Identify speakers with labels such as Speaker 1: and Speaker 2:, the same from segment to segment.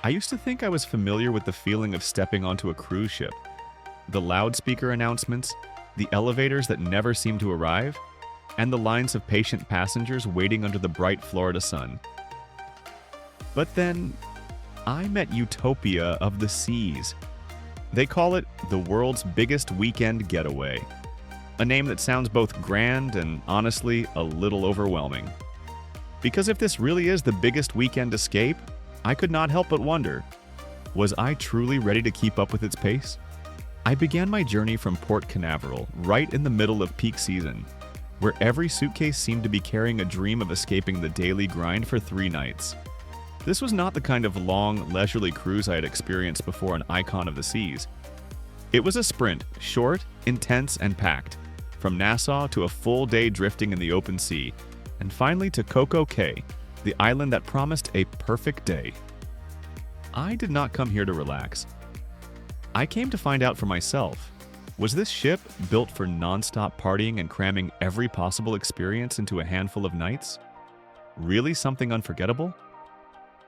Speaker 1: I used to think I was familiar with the feeling of stepping onto a cruise ship. The loudspeaker announcements, the elevators that never seem to arrive, and the lines of patient passengers waiting under the bright Florida sun. But then, I met Utopia of the Seas. They call it the world's biggest weekend getaway. A name that sounds both grand and, honestly, a little overwhelming. Because if this really is the biggest weekend escape, I could not help but wonder, was I truly ready to keep up with its pace? I began my journey from Port Canaveral, right in the middle of peak season, where every suitcase seemed to be carrying a dream of escaping the daily grind for 3 nights. This was not the kind of long, leisurely cruise I had experienced before an icon of the seas. It was a sprint, short, intense, and packed, from Nassau to a full day drifting in the open sea, and finally to Coco Cay, the island that promised a perfect day. I did not come here to relax. I came to find out for myself. Was this ship built for nonstop partying and cramming every possible experience into a handful of nights? Really something unforgettable?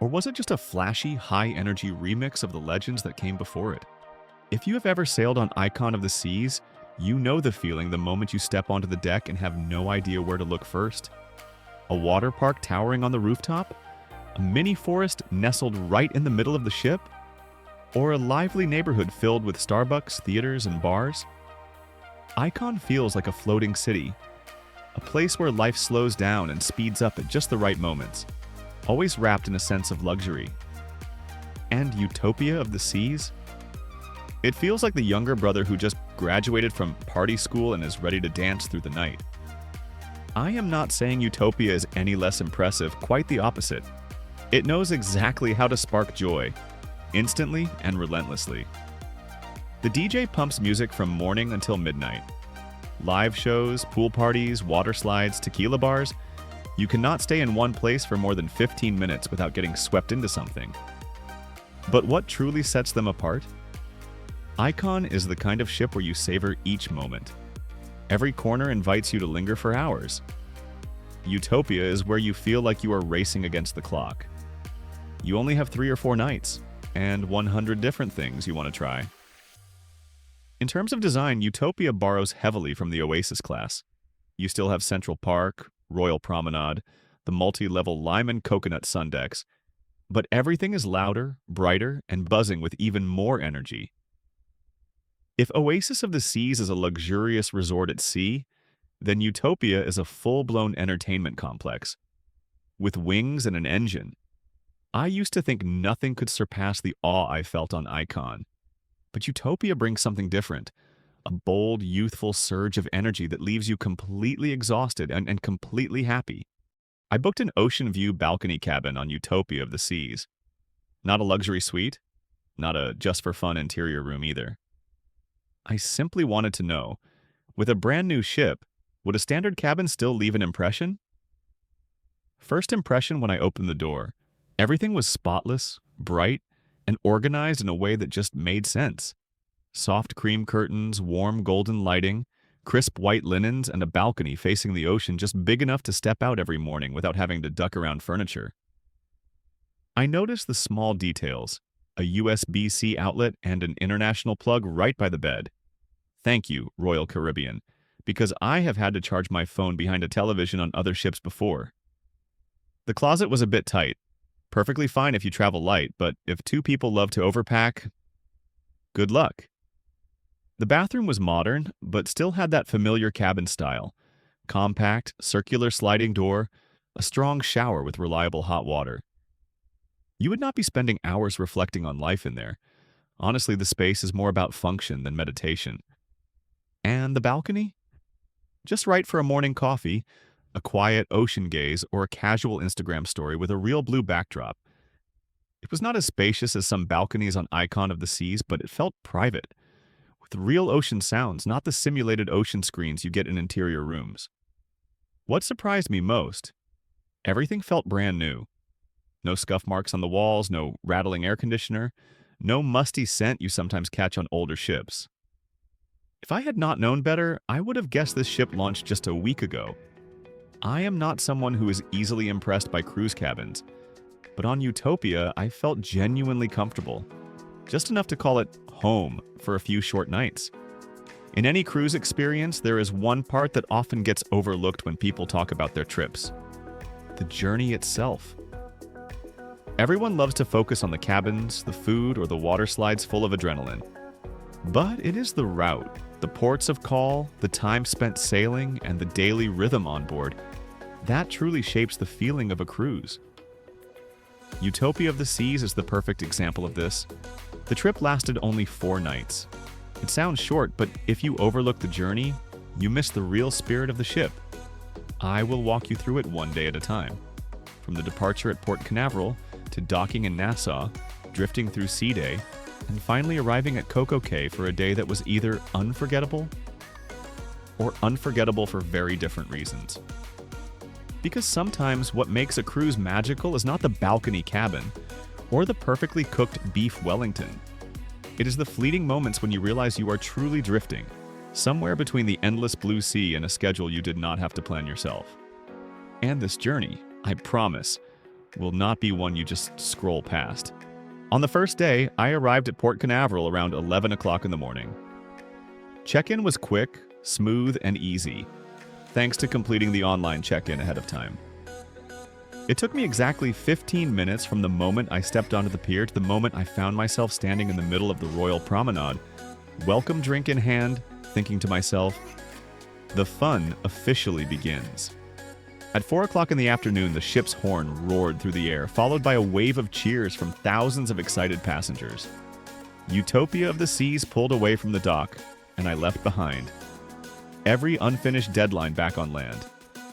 Speaker 1: Or was it just a flashy, high-energy remix of the legends that came before it? If you have ever sailed on Icon of the Seas, you know the feeling the moment you step onto the deck and have no idea where to look first. A water park towering on the rooftop? A mini forest nestled right in the middle of the ship? Or a lively neighborhood filled with Starbucks, theaters, and bars? Icon feels like a floating city, a place where life slows down and speeds up at just the right moments, always wrapped in a sense of luxury. And Utopia of the Seas? It feels like the younger brother who just graduated from party school and is ready to dance through the night. I am not saying Utopia is any less impressive, quite the opposite. It knows exactly how to spark joy, instantly and relentlessly. The DJ pumps music from morning until midnight. Live shows, pool parties, water slides, tequila bars. You cannot stay in one place for more than 15 minutes without getting swept into something. But what truly sets them apart? Icon is the kind of ship where you savor each moment. Every corner invites you to linger for hours. Utopia is where you feel like you are racing against the clock. You only have 3 or 4 nights, and 100 different things you want to try. In terms of design, Utopia borrows heavily from the Oasis class. You still have Central Park, Royal Promenade, the multi-level lime and coconut sun decks, but everything is louder, brighter, and buzzing with even more energy. If Oasis of the Seas is a luxurious resort at sea, then Utopia is a full-blown entertainment complex. With wings and an engine. I used to think nothing could surpass the awe I felt on Icon. But Utopia brings something different. A bold, youthful surge of energy that leaves you completely exhausted and completely happy. I booked an ocean view balcony cabin on Utopia of the Seas. Not a luxury suite, not a just-for-fun interior room either. I simply wanted to know, with a brand new ship, would a standard cabin still leave an impression? First impression when I opened the door. Everything was spotless, bright, and organized in a way that just made sense. Soft cream curtains, warm golden lighting, crisp white linens, and a balcony facing the ocean just big enough to step out every morning without having to duck around furniture. I noticed the small details, a USB-C outlet and an international plug right by the bed. Thank you, Royal Caribbean, because I have had to charge my phone behind a television on other ships before. The closet was a bit tight. Perfectly fine if you travel light, but if 2 people love to overpack, good luck. The bathroom was modern, but still had that familiar cabin style. Compact, circular sliding door, a strong shower with reliable hot water. You would not be spending hours reflecting on life in there. Honestly, the space is more about function than meditation. And the balcony? Just right for a morning coffee, a quiet ocean gaze, or a casual Instagram story with a real blue backdrop. It was not as spacious as some balconies on Icon of the Seas, but it felt private, with real ocean sounds, not the simulated ocean screens you get in interior rooms. What surprised me most? Everything felt brand new. No scuff marks on the walls, no rattling air conditioner, no musty scent you sometimes catch on older ships. If I had not known better, I would have guessed this ship launched just a week ago. I am not someone who is easily impressed by cruise cabins, But on Utopia, I felt genuinely comfortable, just enough to call it home for a few short nights. In any cruise experience, there is one part that often gets overlooked when people talk about their trips: the journey itself. Everyone loves to focus on the cabins, the food, or the water slides full of adrenaline. But it is the route, the ports of call, the time spent sailing, and the daily rhythm on board that truly shapes the feeling of a cruise. Utopia of the Seas is the perfect example of this. The trip lasted only 4 nights. It sounds short, but if you overlook the journey, you miss the real spirit of the ship. I will walk you through it one day at a time. From the departure at Port Canaveral to docking in Nassau, drifting through Sea Day, and finally arriving at Coco Cay for a day that was either unforgettable or unforgettable for very different reasons. Because sometimes what makes a cruise magical is not the balcony cabin or the perfectly cooked beef Wellington. It is the fleeting moments when you realize you are truly drifting, somewhere between the endless blue sea and a schedule you did not have to plan yourself. And this journey, I promise, will not be one you just scroll past. On the first day, I arrived at Port Canaveral around 11 o'clock in the morning. Check-in was quick, smooth, and easy, thanks to completing the online check-in ahead of time. It took me exactly 15 minutes from the moment I stepped onto the pier to the moment I found myself standing in the middle of the Royal Promenade, welcome drink in hand, thinking to myself, the fun officially begins. At 4 o'clock in the afternoon, the ship's horn roared through the air, followed by a wave of cheers from thousands of excited passengers. Utopia of the Seas pulled away from the dock, and I left behind every unfinished deadline back on land.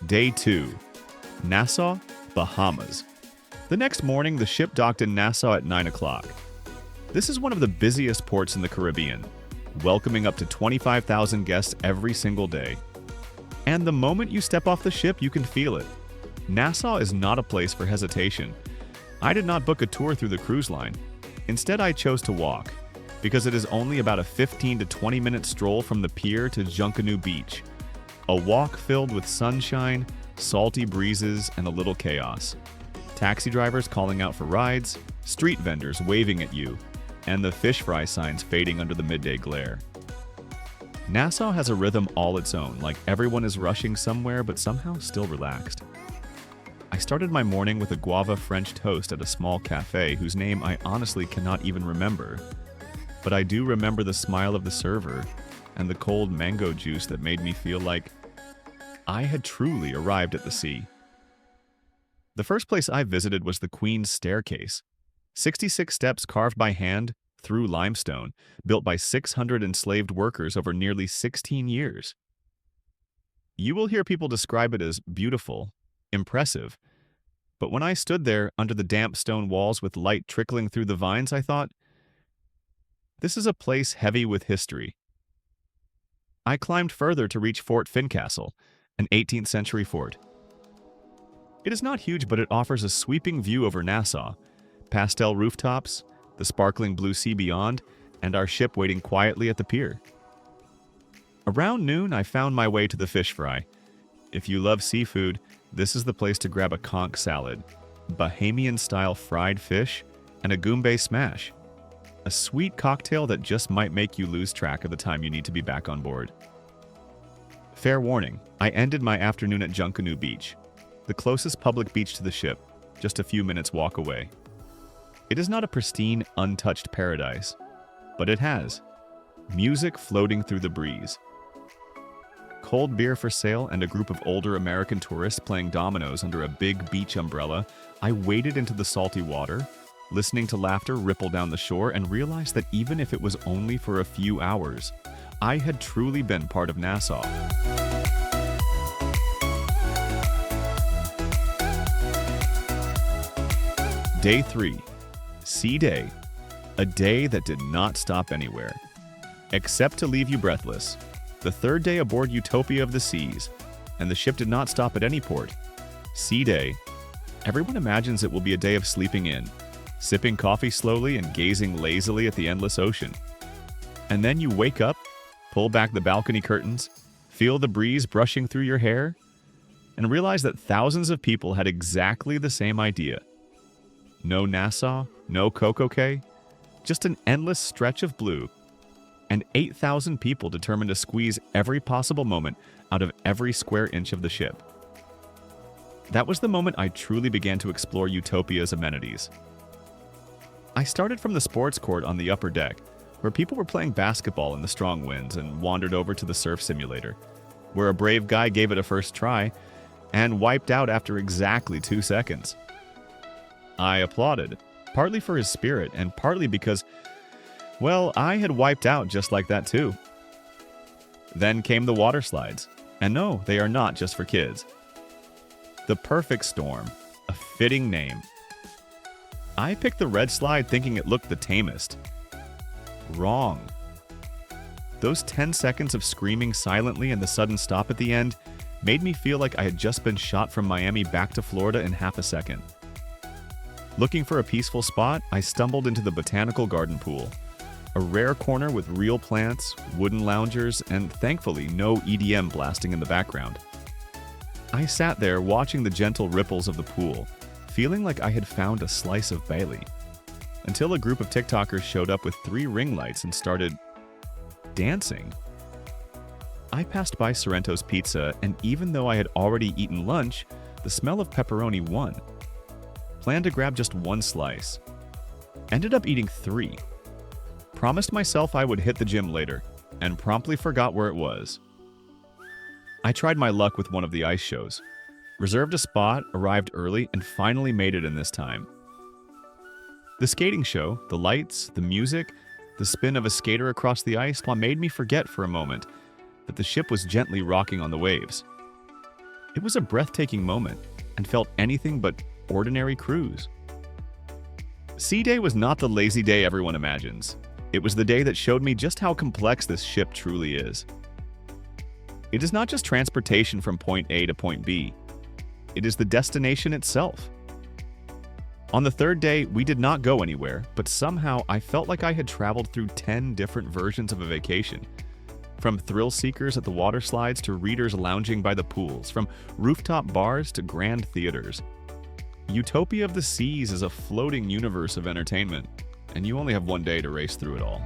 Speaker 1: Day 2. Nassau, Bahamas. The next morning, the ship docked in Nassau at 9 o'clock. This is one of the busiest ports in the Caribbean, welcoming up to 25,000 guests every single day. And the moment you step off the ship, you can feel it. Nassau is not a place for hesitation. I did not book a tour through the cruise line. Instead, I chose to walk, because it is only about a 15 to 20 minute stroll from the pier to Junkanoo Beach. A walk filled with sunshine, salty breezes, and a little chaos. Taxi drivers calling out for rides, street vendors waving at you, and the fish fry signs fading under the midday glare. Nassau has a rhythm all its own, like everyone is rushing somewhere but somehow still relaxed. I started my morning with a guava French toast at a small cafe whose name I honestly cannot even remember. But I do remember the smile of the server and the cold mango juice that made me feel like I had truly arrived at the sea. The first place I visited was the Queen's Staircase, 66 steps carved by hand through limestone, built by 600 enslaved workers over nearly 16 years. You will hear people describe it as beautiful, impressive, but when I stood there under the damp stone walls with light trickling through the vines, I thought, this is a place heavy with history. I climbed further to reach Fort Fincastle, an 18th century fort. It is not huge, but it offers a sweeping view over Nassau, pastel rooftops, the sparkling blue sea beyond, and our ship waiting quietly at the pier. Around noon, I found my way to the fish fry. If you love seafood, this is the place to grab a conch salad, Bahamian-style fried fish, and a goombay smash, a sweet cocktail that just might make you lose track of the time you need to be back on board. Fair warning, I ended my afternoon at Junkanoo Beach, the closest public beach to the ship, just a few minutes walk away. It is not a pristine, untouched paradise, but it has music floating through the breeze, cold beer for sale, and a group of older American tourists playing dominoes under a big beach umbrella. I waded into the salty water, listening to laughter ripple down the shore, and realized that even if it was only for a few hours, I had truly been part of Nassau. Day 3. Sea Day. A day that did not stop anywhere, except to leave you breathless. The third day aboard Utopia of the Seas, and the ship did not stop at any port. Sea Day. Everyone imagines it will be a day of sleeping in, sipping coffee slowly and gazing lazily at the endless ocean. And then you wake up, pull back the balcony curtains, feel the breeze brushing through your hair, and realize that thousands of people had exactly the same idea. No Nassau, no Coco Cay, just an endless stretch of blue, and 8,000 people determined to squeeze every possible moment out of every square inch of the ship. That was the moment I truly began to explore Utopia's amenities. I started from the sports court on the upper deck, where people were playing basketball in the strong winds, and wandered over to the surf simulator, where a brave guy gave it a first try and wiped out after exactly 2 seconds. I applauded, partly for his spirit and partly because, well, I had wiped out just like that too. Then came the water slides, and no, they are not just for kids. The Perfect Storm, a fitting name. I picked the red slide thinking it looked the tamest. Wrong. Those 10 seconds of screaming silently and the sudden stop at the end made me feel like I had just been shot from Miami back to Florida in half a second. Looking for a peaceful spot, I stumbled into the botanical garden pool, a rare corner with real plants, wooden loungers, and thankfully no EDM blasting in the background. I sat there watching the gentle ripples of the pool, feeling like I had found a slice of Bailey, until a group of TikTokers showed up with 3 ring lights and started dancing. I passed by Sorrento's Pizza, and even though I had already eaten lunch, the smell of pepperoni won. Planned to grab just 1 slice. Ended up eating 3. Promised myself I would hit the gym later, and promptly forgot where it was. I tried my luck with one of the ice shows. Reserved a spot, arrived early, and finally made it in this time. The skating show, the lights, the music, the spin of a skater across the ice made me forget for a moment that the ship was gently rocking on the waves. It was a breathtaking moment and felt anything but ordinary cruise. Sea Day was not the lazy day everyone imagines. It was the day that showed me just how complex this ship truly is. It is not just transportation from point A to point B. It is the destination itself. On the 3rd day, we did not go anywhere, but somehow I felt like I had traveled through 10 different versions of a vacation. From thrill seekers at the water slides to readers lounging by the pools, from rooftop bars to grand theaters. Utopia of the Seas is a floating universe of entertainment, and you only have 1 day to race through it all.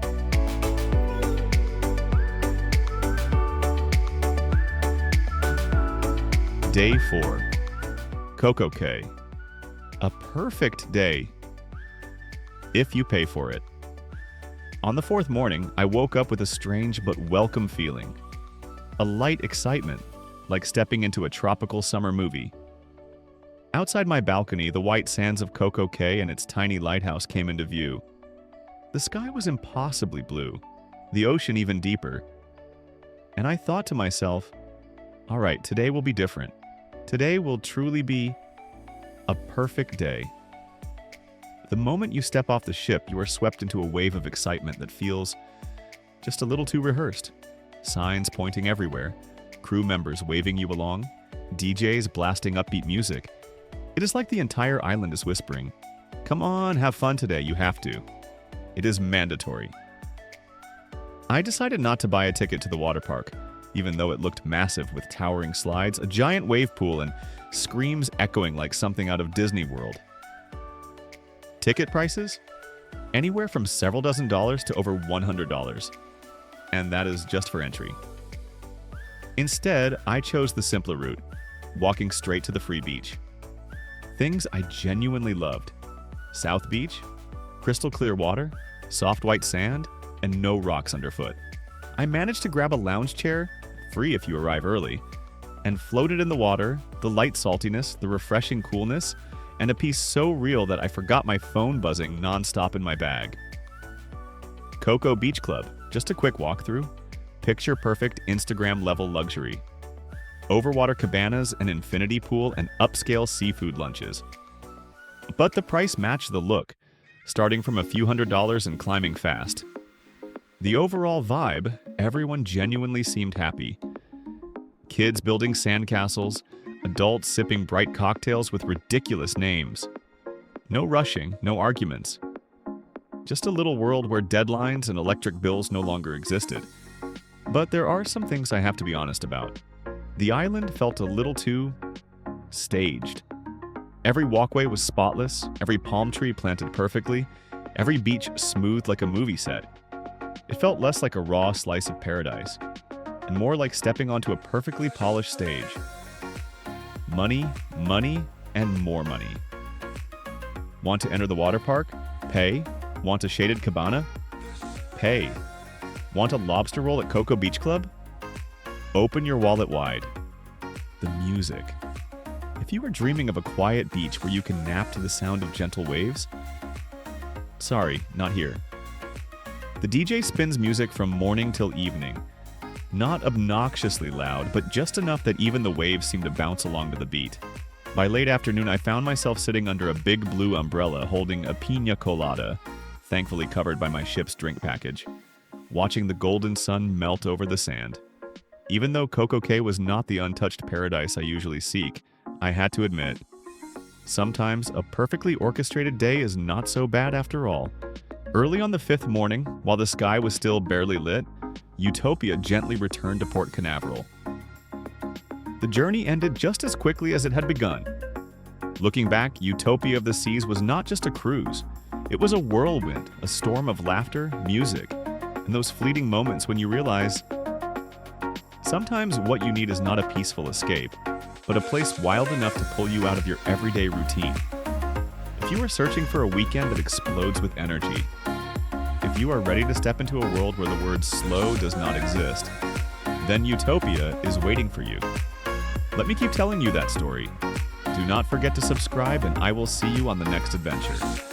Speaker 1: Day 4. Coco Cay. A perfect day, if you pay for it. On the 4th morning, I woke up with a strange but welcome feeling. A light excitement, like stepping into a tropical summer movie. Outside my balcony, the white sands of Coco Cay and its tiny lighthouse came into view. The sky was impossibly blue, the ocean even deeper. And I thought to myself, all right, today will be different. Today will truly be a perfect day. The moment you step off the ship, you are swept into a wave of excitement that feels just a little too rehearsed. Signs pointing everywhere, crew members waving you along, DJs blasting upbeat music. It is like the entire island is whispering, "Come on, have fun today, you have to." It is mandatory. I decided not to buy a ticket to the water park, even though it looked massive with towering slides, a giant wave pool, and screams echoing like something out of Disney World. Ticket prices? Anywhere from several dozen dollars to over $100. And that is just for entry. Instead, I chose the simpler route, walking straight to the free beach. Things I genuinely loved. South Beach, crystal clear water, soft white sand, and no rocks underfoot. I managed to grab a lounge chair, free if you arrive early, and floated in the water, the light saltiness, the refreshing coolness, and a peace so real that I forgot my phone buzzing nonstop in my bag. Coco Beach Club, just a quick walkthrough. Picture-perfect Instagram-level luxury. Overwater cabanas, an infinity pool, and upscale seafood lunches. But the price matched the look, starting from a few $100s and climbing fast. The overall vibe, everyone genuinely seemed happy. Kids building sandcastles, adults sipping bright cocktails with ridiculous names. No rushing, no arguments. Just a little world where deadlines and electric bills no longer existed. But there are some things I have to be honest about. The island felt a little too staged. Every walkway was spotless, every palm tree planted perfectly, every beach smooth like a movie set. It felt less like a raw slice of paradise, and more like stepping onto a perfectly polished stage. Money, money, and more money. Want to enter the water park? Pay. Want a shaded cabana? Pay. Want a lobster roll at Coco Beach Club? Open your wallet wide. The music. If you are dreaming of a quiet beach where you can nap to the sound of gentle waves, sorry, not here. The DJ spins music from morning till evening. Not obnoxiously loud, but just enough that even the waves seem to bounce along to the beat. By late afternoon, I found myself sitting under a big blue umbrella holding a piña colada, thankfully covered by my ship's drink package, watching the golden sun melt over the sand. Even though Coco Cay was not the untouched paradise I usually seek, I had to admit, sometimes a perfectly orchestrated day is not so bad after all. Early on the fifth morning, while the sky was still barely lit, Utopia gently returned to Port Canaveral. The journey ended just as quickly as it had begun. Looking back, Utopia of the Seas was not just a cruise. It was a whirlwind, a storm of laughter, music, and those fleeting moments when you realize sometimes what you need is not a peaceful escape, but a place wild enough to pull you out of your everyday routine. If you are searching for a weekend that explodes with energy, if you are ready to step into a world where the word slow does not exist, then Utopia is waiting for you. Let me keep telling you that story. Do not forget to subscribe, and I will see you on the next adventure.